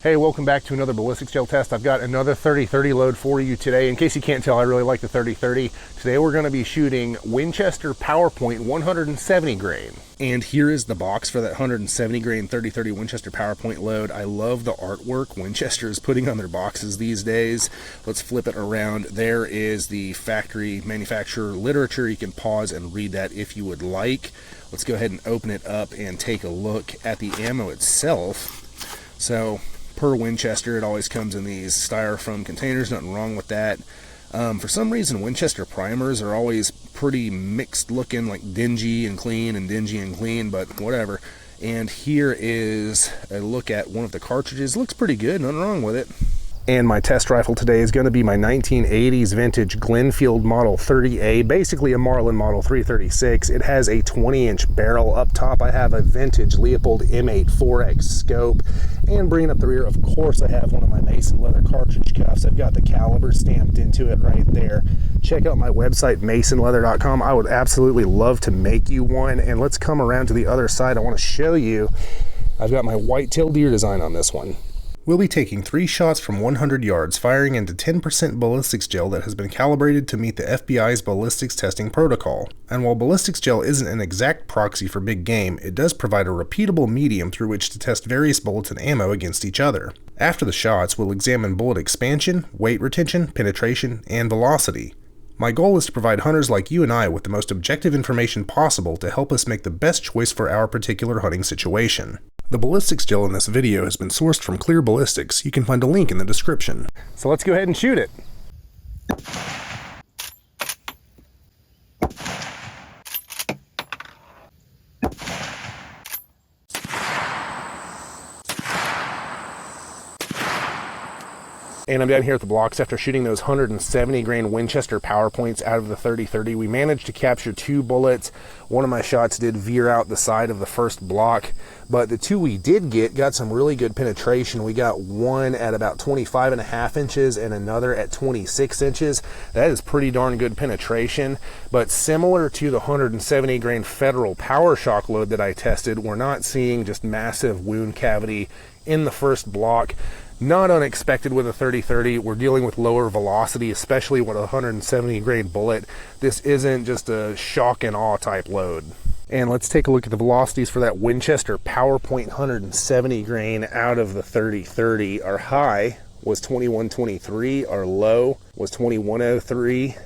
Hey, welcome back to another ballistics gel test. I've got another 30-30 load for you today. In case you can't tell, I really like the 30-30. Today we're going to be shooting Winchester PowerPoint 170 grain. And here is the box for that 170 grain 30-30 Winchester PowerPoint load. I love the artwork Winchester is putting on their boxes these days. Let's flip it around. There is the factory manufacturer literature. You can pause and read that if you would like. Let's go ahead and open it up and take a look at the ammo itself. So, per Winchester, it always comes in these styrofoam containers, nothing wrong with that. For some reason, Winchester primers are always pretty mixed looking, like dingy and clean, but whatever. And here is a look at one of the cartridges. Looks pretty good, nothing wrong with it. And my test rifle today is going to be my 1980s vintage Glenfield Model 30A, basically a Marlin Model 336. It has a 20-inch barrel up top. I have a vintage Leopold M8 4X scope. And bringing up the rear, of course, I have one of my Mason leather cartridge cuffs. I've got the caliber stamped into it right there. Check out my website, masonleather.com. I would absolutely love to make you one. And let's come around to the other side. I want to show you, I've got my white-tailed deer design on this one. We'll be taking 3 shots from 100 yards, firing into 10% ballistics gel that has been calibrated to meet the FBI's ballistics testing protocol. And while ballistics gel isn't an exact proxy for big game, it does provide a repeatable medium through which to test various bullets and ammo against each other. After the shots, we'll examine bullet expansion, weight retention, penetration, and velocity. My goal is to provide hunters like you and I with the most objective information possible to help us make the best choice for our particular hunting situation. The ballistics gel in this video has been sourced from Clear Ballistics. You can find a link in the description. So let's go ahead and shoot it. And I'm down here at the blocks after shooting those 170 grain Winchester PowerPoints out of the 30-30. We managed to capture 2 bullets. One of my shots did veer out the side of the first block, but the 2 we did get got some really good penetration. We got one at about 25.5 inches and another at 26 inches. That is pretty darn good penetration, but similar to the 170 grain Federal Power Shock load that I tested, we're not seeing just massive wound cavity in the first block. Not unexpected with a 30-30. We're dealing with lower velocity, especially with a 170 grain bullet. This isn't just a shock and awe type load. And let's take a look at the velocities for that Winchester PowerPoint 170 grain out of the 30-30. Our high was 2123, our low was 2103,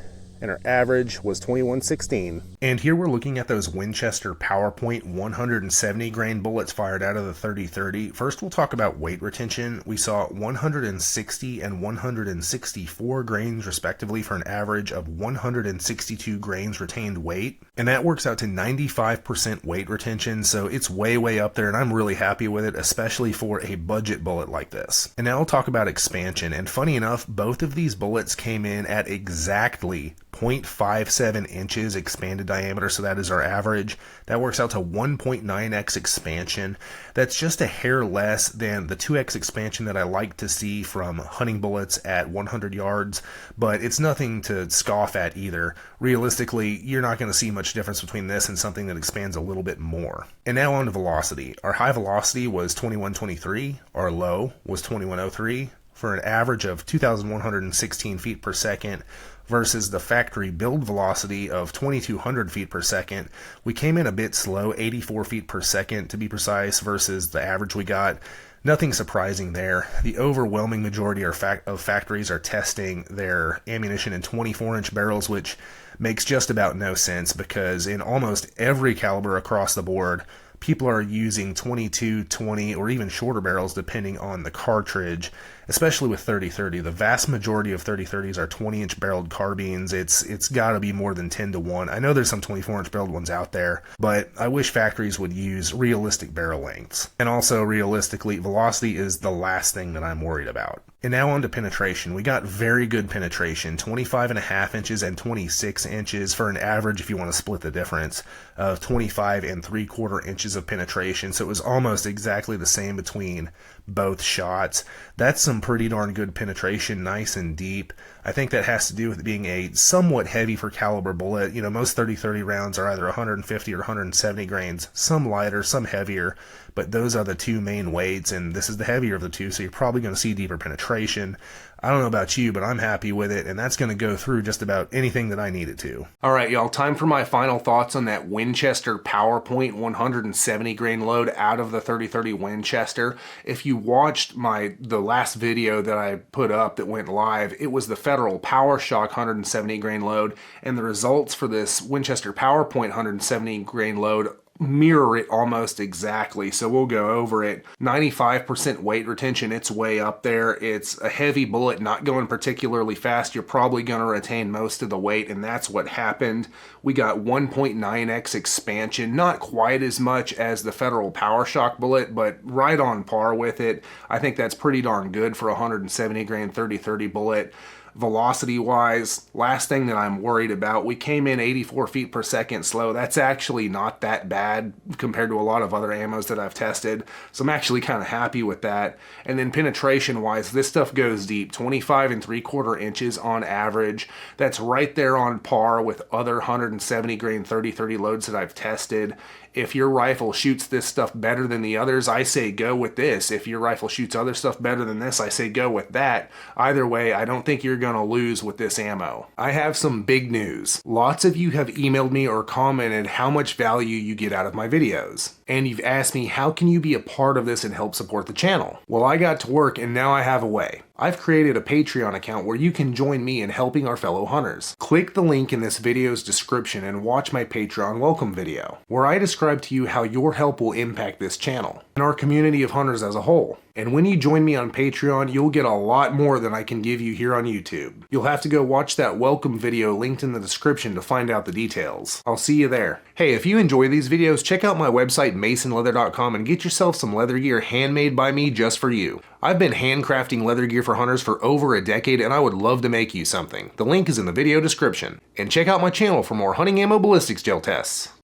and our average was 2116. And here we're looking at those Winchester PowerPoint 170 grain bullets fired out of the 30-30. First, we'll talk about weight retention. We saw 160 and 164 grains respectively for an average of 162 grains retained weight. And that works out to 95% weight retention, so it's way up there, and I'm really happy with it, especially for a budget bullet like this. And now I'll talk about expansion, and funny enough, both of these bullets came in at exactly 0.57 inches expanded diameter, so that is our average. That works out to 1.9x expansion. That's just a hair less than the 2x expansion that I like to see from hunting bullets at 100 yards, but it's nothing to scoff at either. Realistically, you're not going to see much difference between this and something that expands a little bit more. And now on to velocity. Our high velocity was 2123, our low was 2103, for an average of 2,116 feet per second, versus the factory build velocity of 2,200 feet per second. We came in a bit slow, 84 feet per second to be precise, versus the average we got. Nothing surprising there. The overwhelming majority of factories are testing their ammunition in 24-inch barrels, which makes just about no sense because in almost every caliber across the board, people are using 22, 20, or even shorter barrels depending on the cartridge, especially with 30-30. The vast majority of 30-30s are 20-inch barreled carbines. It's got to be more than 10-1. I know there's some 24-inch barreled ones out there, but I wish factories would use realistic barrel lengths. And also, realistically, velocity is the last thing that I'm worried about. And now on to penetration. We got very good penetration, 25.5 inches and 26 inches for an average, if you want to split the difference, of 25 3/4 inches of penetration. So it was almost exactly the same between both shots. That's some pretty darn good penetration, nice and deep. I think that has to do with it being a somewhat heavy for caliber bullet. You know, most 30-30 rounds are either 150 or 170 grains, some lighter, some heavier, but those are the two main weights, and this is the heavier of the two, so you're probably going to see deeper penetration. I don't know about you, but I'm happy with it, and that's going to go through just about anything that I need it to. All right, y'all, time for my final thoughts on that Winchester PowerPoint 170 grain load out of the 30-30 Winchester. If you watched the last video that I put up that went live, it was the Federal PowerShock 170 grain load, and the results for this Winchester PowerPoint 170 grain load mirror it almost exactly, so we'll go over it. 95% weight retention, it's way up there. It's a heavy bullet, not going particularly fast. You're probably going to retain most of the weight, and that's what happened. We got 1.9x expansion, not quite as much as the Federal PowerShock bullet, but right on par with it. I think that's pretty darn good for a 170 grain 30-30 bullet. Velocity wise, last thing that I'm worried about, we came in 84 feet per second slow. That's actually not that bad compared to a lot of other ammos that I've tested, so I'm actually kind of happy with that. And then penetration wise, this stuff goes deep, 25 3/4 inches on average. That's right there on par with other 170 grain 30-30 loads that I've tested. If your rifle shoots this stuff better than the others, I say go with this. If your rifle shoots other stuff better than this, I say go with that. Either way, I don't think you're going to lose with this ammo. I have some big news. Lots of you have emailed me or commented how much value you get out of my videos. And you've asked me, how can you be a part of this and help support the channel? Well, I got to work and now I have a way. I've created a Patreon account where you can join me in helping our fellow hunters. Click the link in this video's description and watch my Patreon welcome video, where I describe to you how your help will impact this channel and our community of hunters as a whole. And when you join me on Patreon, you'll get a lot more than I can give you here on YouTube. You'll have to go watch that welcome video linked in the description to find out the details. I'll see you there. Hey, if you enjoy these videos, check out my website masonleather.com and get yourself some leather gear handmade by me just for you. I've been handcrafting leather gear for hunters for over a decade, and I would love to make you something. The link is in the video description. And check out my channel for more hunting ammo ballistics gel tests.